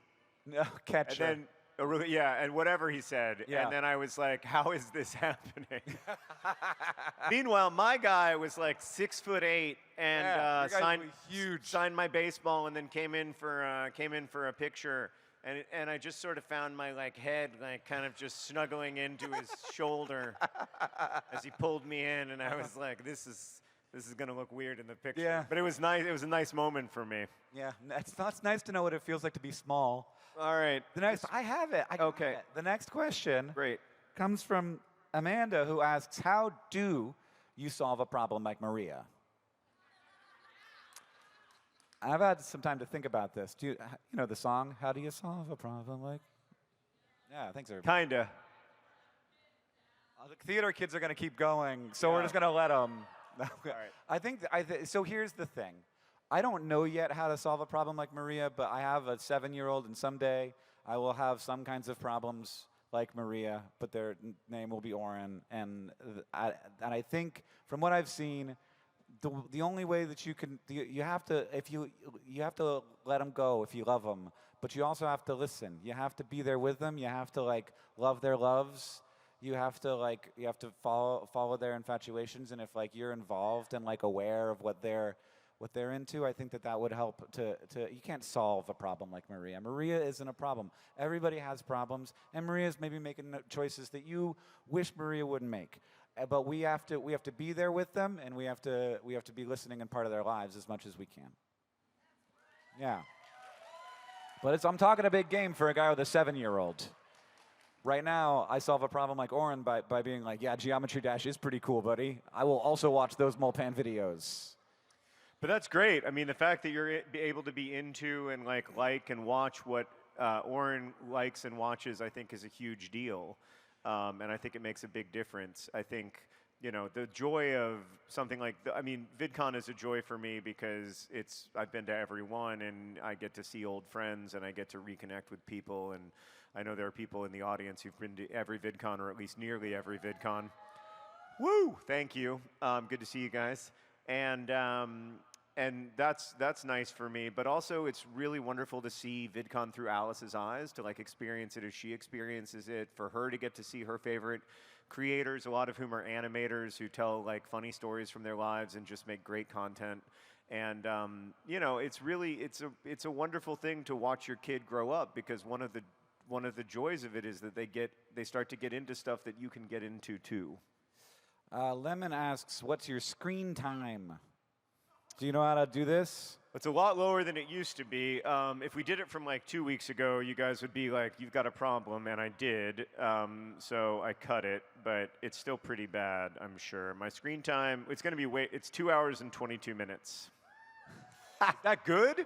No, catcher. And then, and whatever he said. Yeah. And then I was like, how is this happening? Meanwhile, my guy was like 6'8" and signed my baseball, and then came in for a picture. And I just sort of found my like head like kind of just snuggling into his shoulder as he pulled me in, and I was like, this is gonna look weird in the picture. Yeah. But it was nice. It was a nice moment for me. Yeah, it's nice to know what it feels like to be small. All right. I have it. Okay. The next question Great. comes from Amanda, who asks, how do you solve a problem like Maria? I've had some time to think about this. Do you know the song, How Do You Solve a Problem Like? Yeah, thanks, everybody. Kinda. The theater kids are going to keep going, so we're just going to let them. All right. So here's the thing. I don't know yet how to solve a problem like Maria, but I have a 7-year-old, and someday I will have some kinds of problems like Maria, but their name will be Oren. And I think, from what I've seen, the only way that you have to let them go if you love them, but you also have to listen. You have to be there with them. You have to like love their loves. You have to follow their infatuations, and if like you're involved and like aware of what they're into, I think that would help to you can't solve a problem like Maria. Maria isn't a problem. Everybody has problems, and Maria's maybe making choices that you wish Maria wouldn't make. But we have to be there with them, and we have to be listening and part of their lives as much as we can. Yeah. But I'm talking a big game for a guy with a 7-year-old. Right now, I solve a problem like Oren by being like, yeah, Geometry Dash is pretty cool, buddy. I will also watch those Molpan videos. But that's great. I mean, the fact that you're able to be into and like and watch what Oren likes and watches, I think, is a huge deal. And I think it makes a big difference. I think, the joy of something like, VidCon is a joy for me because I've been to every one, and I get to see old friends, and I get to reconnect with people. And I know there are people in the audience who've been to every VidCon, or at least nearly every VidCon. Woo! Thank you. Good to see you guys. And that's nice for me. But also, it's really wonderful to see VidCon through Alice's eyes, to like experience it as she experiences it, for her to get to see her favorite creators, a lot of whom are animators who tell like funny stories from their lives and just make great content. And it's a wonderful thing to watch your kid grow up, because one of the joys of it is that they start to get into stuff that you can get into too. Lemon asks, what's your screen time? Do you know how to do this? It's a lot lower than it used to be. If we did it from like 2 weeks ago, you guys would be like, you've got a problem, and I did. So I cut it, but it's still pretty bad, I'm sure. My screen time, it's 2 hours and 22 minutes. That good?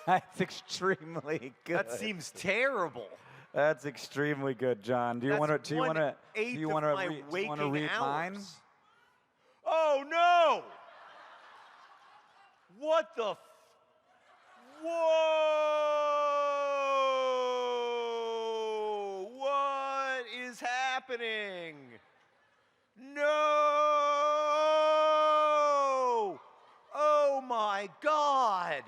That's extremely good. That seems terrible. That's extremely good, John. Do you want to? Do you want to? Do you want to? Do you want to read mine? Oh no! What the? Whoa! What is happening? No! Oh my God!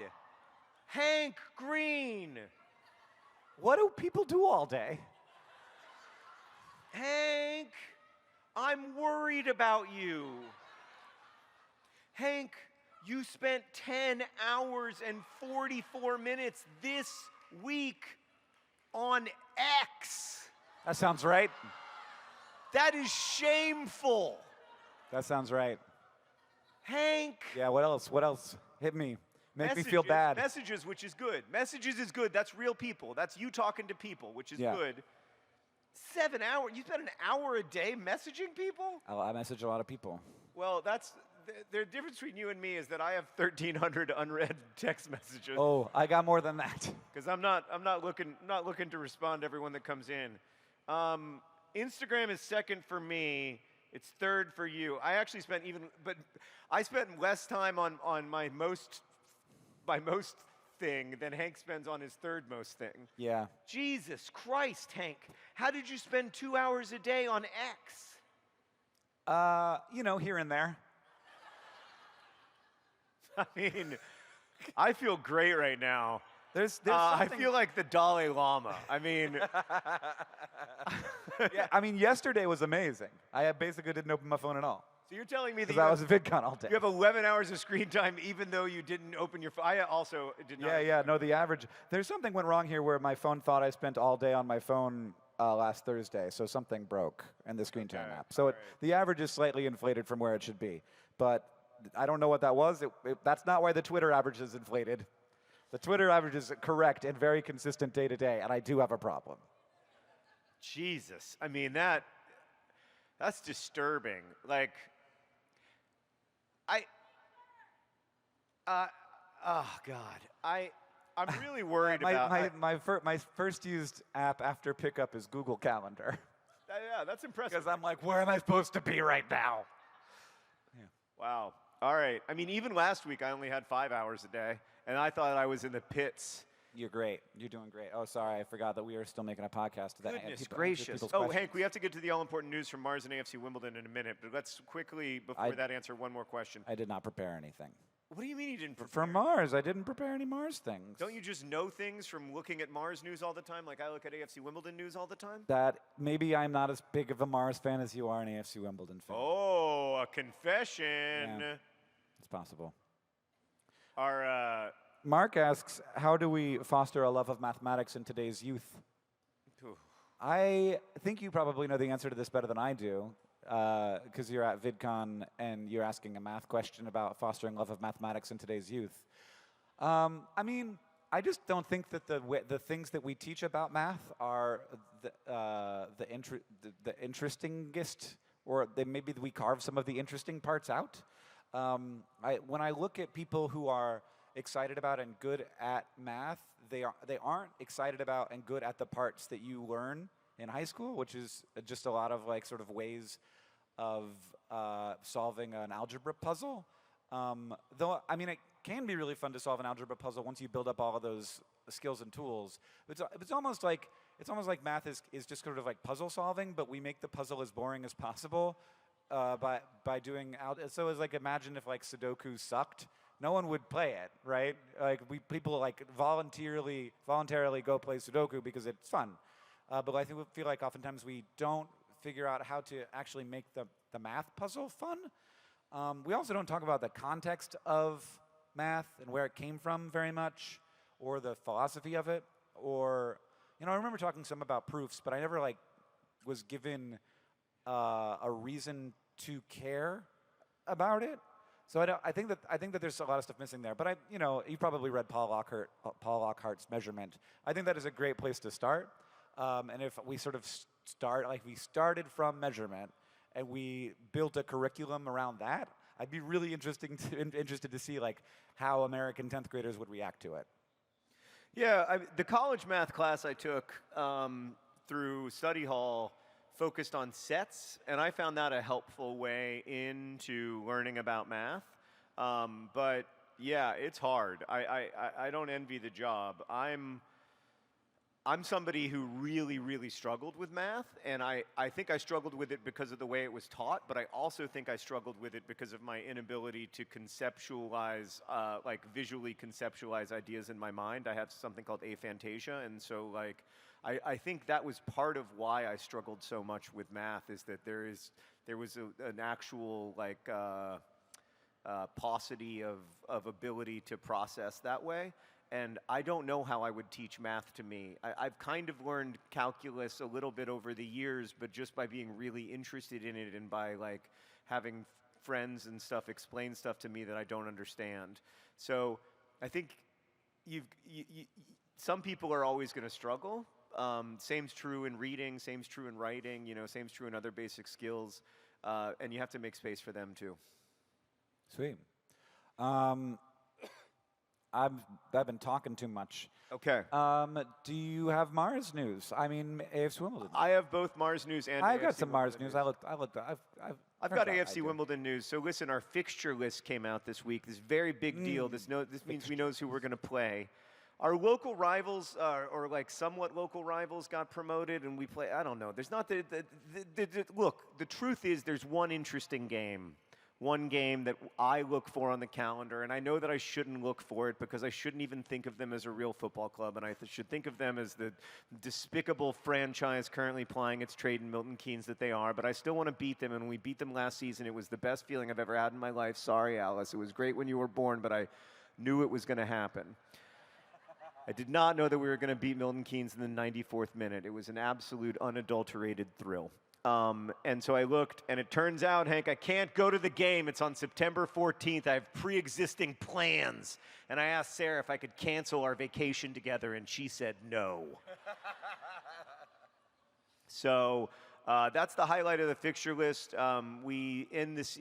Hank Green! What do people do all day? Hank, I'm worried about you. Hank, you spent 10 hours and 44 minutes this week on X. That sounds right. That is shameful. That sounds right. Hank. Yeah, what else? What else? Hit me. Make me feel bad. Messages, which is good. Messages is good. That's real people. That's you talking to people, which is good. 7 hours. You spend an hour a day messaging people? I message a lot of people. Well, that's the difference between you and me is that I have 1,300 unread text messages. Oh, I got more than that. Because I'm not looking to respond to everyone that comes in. Instagram is second for me. It's third for you. I actually spent I spent less time on my most thing than Hank spends on his third most thing. Yeah. Jesus Christ, Hank. How did you spend 2 hours a day on X? Here and there. I mean, I feel great right now. There's I feel like the Dalai Lama. I mean, yeah, I mean, yesterday was amazing. I basically didn't open my phone at all. So you're telling me that I was at VidCon all day. You have 11 hours of screen time even though you didn't open your phone. I also did not. Yeah, no, the average. There's something went wrong here where my phone thought I spent all day on my phone last Thursday, so something broke in the screen time app. So the average is slightly inflated from where it should be. But I don't know what that was. That's not why the Twitter average is inflated. The Twitter average is correct and very consistent day to day, and I do have a problem. Jesus. I mean, that's disturbing. Like, oh God, I'm really worried about my first used app after pickup is Google Calendar. Yeah, that's impressive. Because I'm like, where am I supposed to be right now? Yeah. Wow. All right. I mean, even last week I only had 5 hours a day, and I thought I was in the pits. You're great. You're doing great. Oh, sorry, I forgot that we are still making a podcast. Goodness gracious. Hank, we have to get to the all-important news from Mars and AFC Wimbledon in a minute, but let's quickly, before that, answer one more question. I did not prepare anything. What do you mean you didn't prepare? For Mars, I didn't prepare any Mars things. Don't you just know things from looking at Mars news all the time, like I look at AFC Wimbledon news all the time? That maybe I'm not as big of a Mars fan as you are an AFC Wimbledon fan. Oh, a confession. Yeah, it's possible. Mark asks, how do we foster a love of mathematics in today's youth? I think you probably know the answer to this better than I do, because you're at VidCon and you're asking a math question about fostering love of mathematics in today's youth. I mean, I just don't think that the things that we teach about math are the interestingest, or maybe we carve some of the interesting parts out. When I look at people who are excited about and good at math, they aren't excited about and good at the parts that you learn in high school, which is just a lot of like sort of ways of solving an algebra puzzle. Though I mean, it can be really fun to solve an algebra puzzle once you build up all of those skills and tools. It's almost like math is just sort of like puzzle solving, but we make the puzzle as boring as possible by doing so. It's like, imagine if like Sudoku sucked. No one would play it, right? Like people like voluntarily go play Sudoku because it's fun. But I feel like oftentimes we don't figure out how to actually make the math puzzle fun. We also don't talk about the context of math and where it came from very much, or the philosophy of it. Or, I remember talking some about proofs, but I never was given a reason to care about it. So I think that there's a lot of stuff missing there. But you probably read Paul Lockhart's Measurement. I think that is a great place to start. And if we sort of start like we started from measurement and we built a curriculum around that, I'd be really interested to see like how American 10th graders would react to it. Yeah, the college math class I took through study hall focused on sets, and I found that a helpful way into learning about math. But yeah, it's hard. I don't envy the job. I'm somebody who really, really struggled with math, and I think I struggled with it because of the way it was taught, but I also think I struggled with it because of my inability to conceptualize, like visually conceptualize ideas in my mind. I have something called aphantasia, and so like, I think that was part of why I struggled so much with math, is that there was an actual like paucity of ability to process that way. And I don't know how I would teach math to me. I've kind of learned calculus a little bit over the years, but just by being really interested in it and by like having friends and stuff explain stuff to me that I don't understand. So I think some people are always going to struggle. Same's true in reading, same's true in writing, same's true in other basic skills. And you have to make space for them too. Sweet. I've been talking too much. Okay. Do you have Mars news? I mean, AFC Wimbledon. I have both Mars news and I've got AFC some Mars Wimbledon news. I've got AFC Wimbledon news. So listen, our fixture list came out this week. This very big deal. This means we know who we're going to play. Our local rivals, or like somewhat local rivals, got promoted, and we play. I don't know. There's not look. The truth is, there's one interesting game. One game that I look for on the calendar, and I know that I shouldn't look for it because I shouldn't even think of them as a real football club, and I should think of them as the despicable franchise currently plying its trade in Milton Keynes that they are, but I still want to beat them, and when we beat them last season, it was the best feeling I've ever had in my life. Sorry, Alice. It was great when you were born, but I knew it was going to happen. I did not know that we were going to beat Milton Keynes in the 94th minute. It was an absolute unadulterated thrill. And so I looked, and it turns out, Hank, I can't go to the game. It's on September 14th. I have pre-existing plans. And I asked Sarah if I could cancel our vacation together, and she said no. So that's the highlight of the fixture list. We in this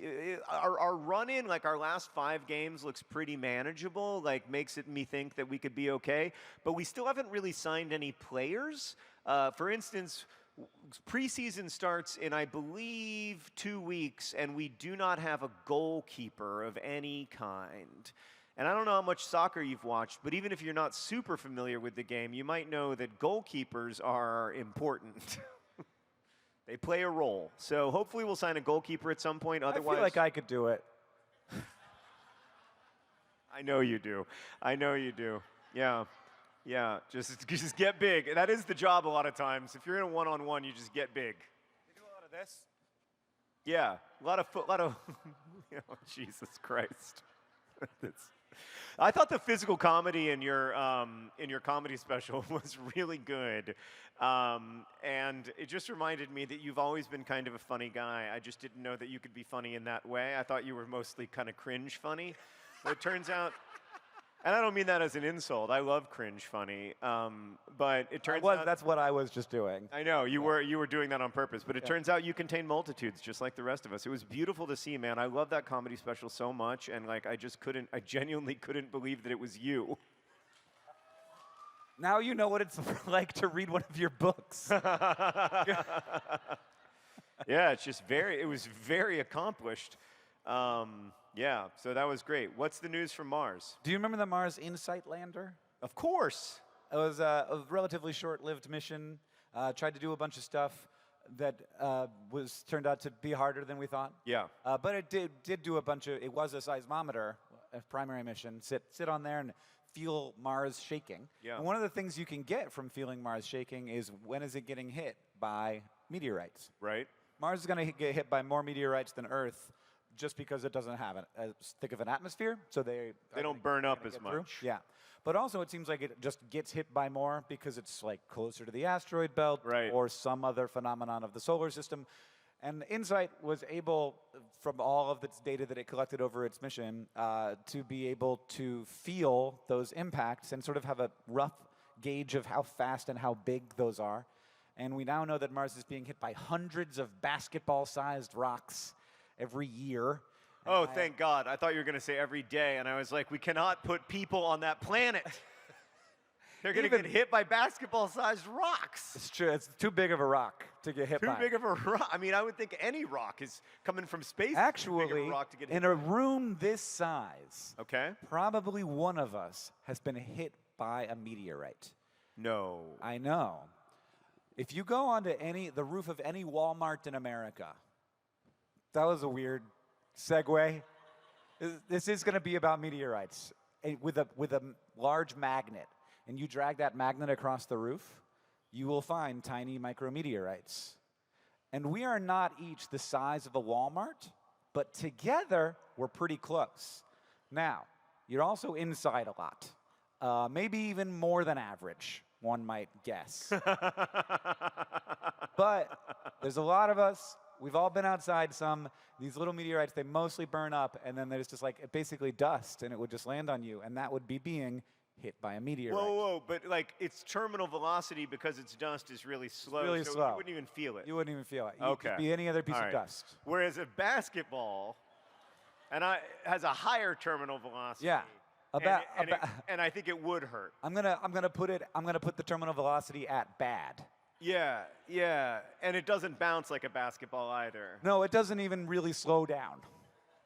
our run-in, like our last 5 games, looks pretty manageable. Like makes me think that we could be okay. But we still haven't really signed any players. For instance, preseason starts in, I believe, 2 weeks, and we do not have a goalkeeper of any kind. And I don't know how much soccer you've watched, but even if you're not super familiar with the game, you might know that goalkeepers are important. They play a role. So hopefully we'll sign a goalkeeper at some point. Otherwise, I feel like I could do it. I know you do. I know you do. Yeah. Yeah, just get big. That is the job a lot of times. If you're in a one-on-one, you just get big. You do a lot of this? Yeah, a lot of Jesus Christ. I thought the physical comedy in your comedy special was really good. And it just reminded me that you've always been kind of a funny guy. I just didn't know that you could be funny in that way. I thought you were mostly kind of cringe funny. But it turns out... And I don't mean that as an insult. I love cringe funny, but it turns out that's what I was just doing. I know you were doing that on purpose, but it turns out you contain multitudes, just like the rest of us. It was beautiful to see, man. I love that comedy special so much, and like I genuinely couldn't believe that it was you. Now you know what it's like to read one of your books. Yeah, it was very accomplished. Yeah, so that was great. What's the news from Mars? Do you remember the Mars Insight lander? Of course. It was a relatively short-lived mission. Tried to do a bunch of stuff that turned out to be harder than we thought. Yeah. But it did do a bunch of. It was a seismometer, a primary mission. Sit on there and feel Mars shaking. Yeah. And one of the things you can get from feeling Mars shaking is when is it getting hit by meteorites? Right. Mars is going to get hit by more meteorites than Earth, just because it doesn't have as thick of an atmosphere, so they don't burn up as much. Through. Yeah, but also it seems like it just gets hit by more because it's like closer to the asteroid belt, right, or some other phenomenon of the solar system. And InSight was able, from all of its data that it collected over its mission, to be able to feel those impacts and sort of have a rough gauge of how fast and how big those are. And we now know that Mars is being hit by hundreds of basketball-sized rocks every year. Oh, thank God. I thought you were going to say every day, and I was like, we cannot put people on that planet. They're going to get hit by basketball-sized rocks. It's true. It's too big of a rock to get hit by. Too big of a rock. I mean, I would think any rock is coming from space. Actually, too big of a rock to get hit in a room this size, okay. probably one of us has been hit by a meteorite. No. I know. If you go onto the roof of any Walmart in America, that was a weird segue. This is going to be about meteorites with a large magnet. And you drag that magnet across the roof, you will find tiny micrometeorites. And we are not each the size of a Walmart, but together we're pretty close. Now, you're also inside a lot, maybe even more than average, one might guess. But there's a lot of us. We've all been outside some. These little meteorites, they mostly burn up, and then there's just like basically dust, and it would just land on you, and that would be being hit by a meteorite. Whoa, but like its terminal velocity because it's dust is really slow. It's really slow. You wouldn't even feel it. You wouldn't even feel it. Okay. It'd be any other piece of dust. Whereas a basketball has a higher terminal velocity. Yeah. And I think it would hurt. I'm gonna put the terminal velocity at bad. Yeah. And it doesn't bounce like a basketball either. No, it doesn't even really slow down.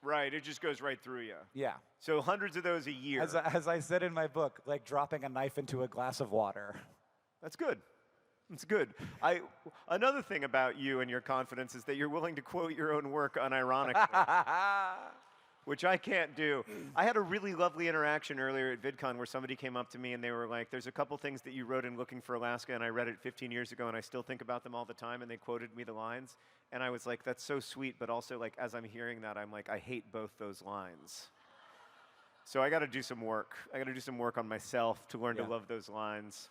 Right, it just goes right through you. Yeah. So hundreds of those a year. As I said in my book, like dropping a knife into a glass of water. That's good. It's good. Another thing about you and your confidence is that you're willing to quote your own work unironically, which I can't do. I had a really lovely interaction earlier at VidCon where somebody came up to me and they were like, there's a couple things that you wrote in Looking for Alaska, and I read it 15 years ago, and I still think about them all the time, and they quoted me the lines. And I was like, that's so sweet, but also, like, as I'm hearing that, I'm like, I hate both those lines. So I got to do some work. I got to do some work on myself to learn to love those lines.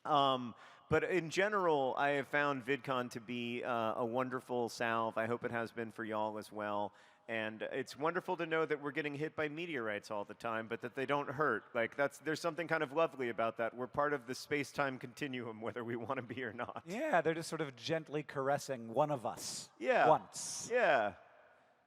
But in general, I have found VidCon to be a wonderful salve. I hope it has been for y'all as well. And it's wonderful to know that we're getting hit by meteorites all the time, but that they don't hurt. Like there's something kind of lovely about that. We're part of the space-time continuum, whether we want to be or not. Yeah, they're just sort of gently caressing one of us. Yeah. Once. Yeah.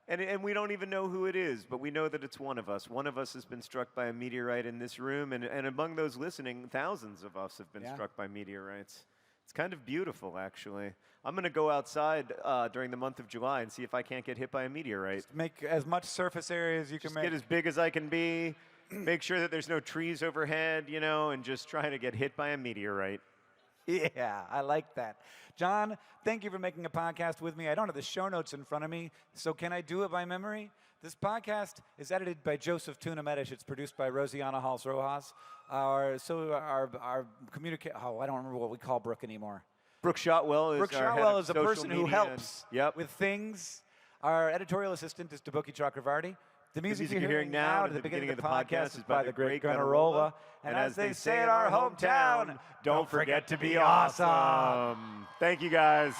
And we don't even know who it is, but we know that it's one of us. One of us has been struck by a meteorite in this room, and among those listening, thousands of us have been struck by meteorites. It's kind of beautiful, actually. I'm going to go outside during the month of July and see if I can't get hit by a meteorite. Just make as much surface area as you can make. Get as big as I can be, make sure that there's no trees overhead, and just try to get hit by a meteorite. Yeah, I like that. John, thank you for making a podcast with me. I don't have the show notes in front of me, so can I do it by memory? This podcast is edited by Joseph Tuna Medish. It's produced by Rosiana Halls Rojas. I don't remember what we call Brooke anymore. Brooke Shotwell is a person who helps with things. Our editorial assistant is Tabuki Chakravarti. The music you're hearing now at the beginning of the podcast is by the great Gunnarola. And as they say in our hometown, don't forget to be awesome. Thank you, guys.